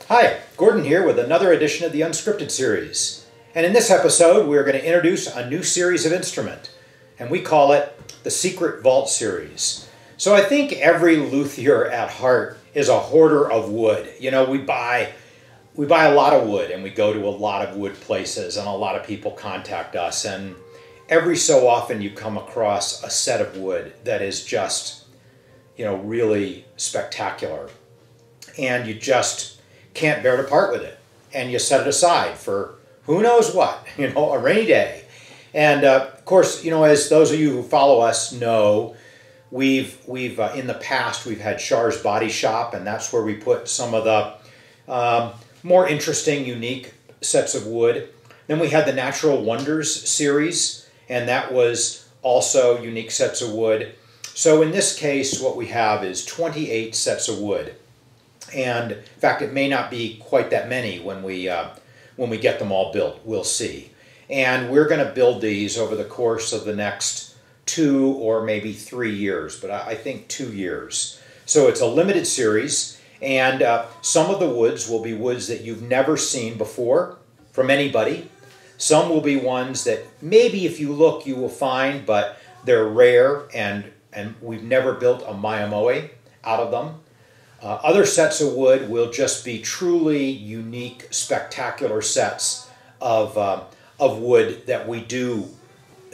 Hi, Gordon here with another edition of the Unscripted Series. And in this episode, we're going to introduce a new series of instrument, and we call it the Secret Vault Series. So I think every luthier at heart is a hoarder of wood. You know, we buy a lot of wood, and we go to a lot of wood places, and a lot of people contact us, and every so often you come across a set of wood that is just, you know, really spectacular, and you just can't bear to part with it, and you set it aside for who knows what, you know, a rainy day. And of course, you know, as those of you who follow us know, we've in the past we've had Char's Body Shop, and that's where we put some of the more interesting, unique sets of wood. Then we had the Natural Wonders series, and that was also unique sets of wood. So in this case, what we have is 28 sets of wood. And in fact, it may not be quite that many when we get them all built. We'll see. And we're going to build these over the course of the next 2 or maybe 3 years, but I think 2 years. So it's a limited series, and some of the woods will be woods that you've never seen before from anybody. Some will be ones that maybe if you look you will find, but they're rare, and we've never built a Mayamoe out of them. Other sets of wood will just be truly unique, spectacular sets of wood that we do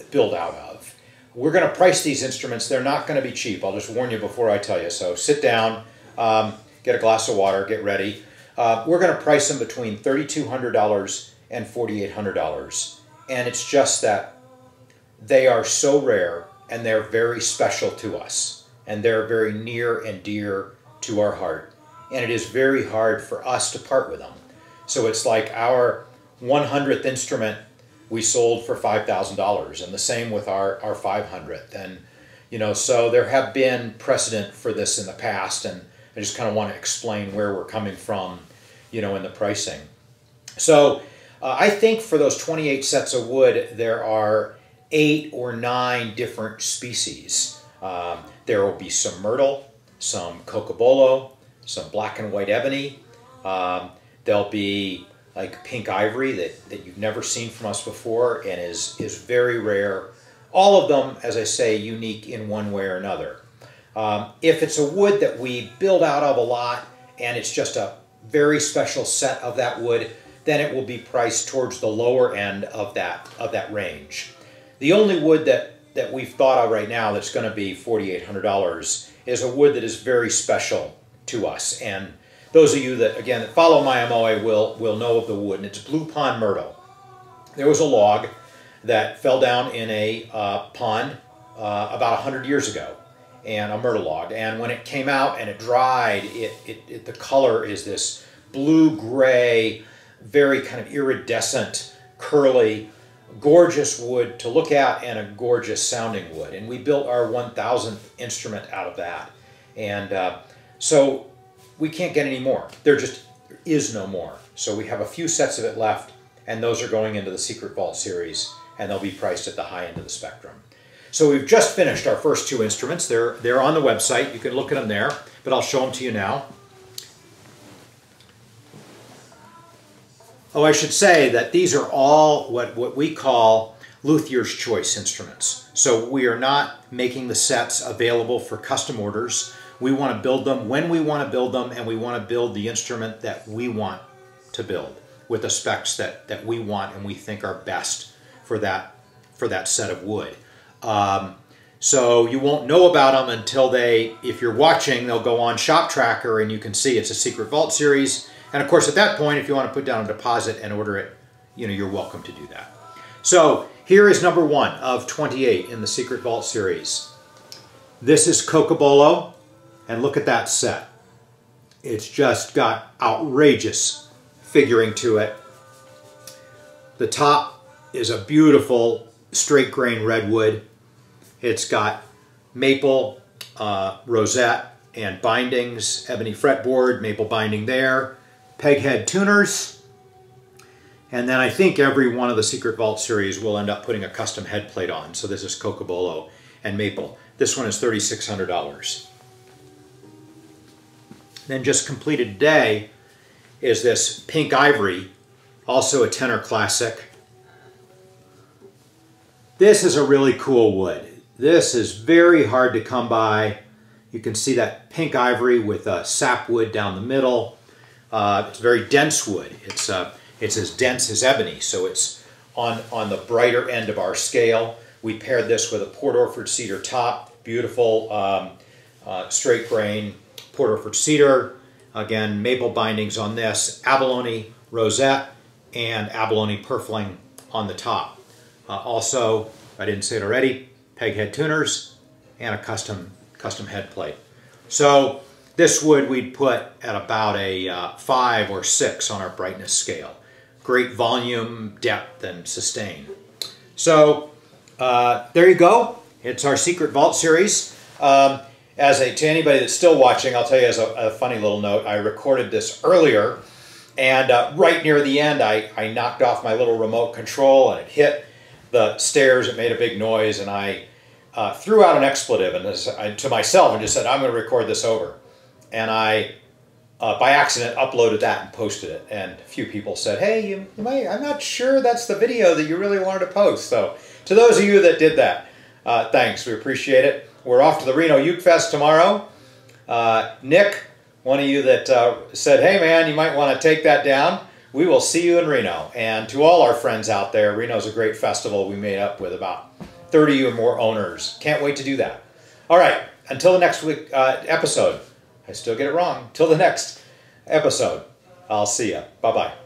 build out of. We're going to price these instruments. They're not going to be cheap. I'll just warn you before I tell you. So sit down, get a glass of water, get ready. We're going to price them between $3,200 and $4,800. And it's just that they are so rare, and they're very special to us. And they're very near and dear to our heart, and it is very hard for us to part with them. So it's like our 100th instrument we sold for $5,000, and the same with our 500th. And you know, so there have been precedent for this in the past, and I just kind of want to explain where we're coming from, you know, in the pricing. So I think for those 28 sets of wood, there are 8 or 9 different species. There will be some myrtle, some cocobolo, some black and white ebony. There'll be like pink ivory that you've never seen from us before and is very rare. All of them, as I say, unique in one way or another. If it's a wood that we build out of a lot and it's just a very special set of that wood, then it will be priced towards the lower end of that range. The only wood that we've thought of right now that's going to be $4,800 is a wood that is very special to us. And those of you that, again, that follow Mayamoe will know of the wood, and it's blue pond myrtle. There was a log that fell down in a pond about 100 years ago, and a myrtle log. And when it came out and it dried, the color is this blue-gray, very kind of iridescent, curly, gorgeous wood to look at, and a gorgeous sounding wood. And we built our 1,000th instrument out of that. And so we can't get any more. There just is no more. So we have a few sets of it left, and those are going into the Secret Vault series, and they'll be priced at the high end of the spectrum. So we've just finished our first 2 instruments. They're on the website. You can look at them there, but I'll show them to you now. Oh, I should say that these are all what we call luthier's choice instruments. So we are not making the sets available for custom orders. We want to build them when we want to build them, and we want to build the instrument that we want to build with the specs that we want and we think are best for that set of wood. So you won't know about them until if you're watching, they'll go on Shop Tracker and you can see it's a Secret Vault series. And of course, at that point, if you want to put down a deposit and order it, you know, you're welcome to do that. So here is number 1 of 28 in the Secret Vault series. This is Cocobolo, and look at that set. It's just got outrageous figuring to it. The top is a beautiful straight grain redwood. It's got maple, rosette, and bindings, ebony fretboard, maple binding there. Peghead tuners, and then I think every one of the Secret Vault series will end up putting a custom head plate on. So this is cocobolo and maple. This one is $3,600. Then just completed today is this pink ivory, also a tenor classic. This is a really cool wood. This is very hard to come by. You can see that pink ivory with sapwood down the middle. It's very dense wood. It's as dense as ebony, so it's on the brighter end of our scale. We paired this with a Port Orford cedar top, beautiful straight grain Port Orford cedar. Again, maple bindings on this, abalone rosette, and abalone purfling on the top. Also, I didn't say it already, peg head tuners and a custom head plate. So this wood we'd put at about a 5 or 6 on our brightness scale. Great volume, depth, and sustain. So there you go. It's our Secret Vault series. To anybody that's still watching, I'll tell you as a funny little note, I recorded this earlier, and right near the end I knocked off my little remote control and it hit the stairs. It made a big noise, and I threw out an expletive and to myself and just said, I'm going to record this over. And I, by accident, uploaded that and posted it. And a few people said, hey, you might, I'm not sure that's the video that you really wanted to post. So to those of you that did that, thanks. We appreciate it. We're off to the Reno Uke Fest tomorrow. Nick, one of you that said, hey man, you might want to take that down. We will see you in Reno. And to all our friends out there, Reno's a great festival. We made up with about 30 or more owners. Can't wait to do that. All right, until the next week episode. I still get it wrong. Till the next episode, I'll see ya. Bye-bye.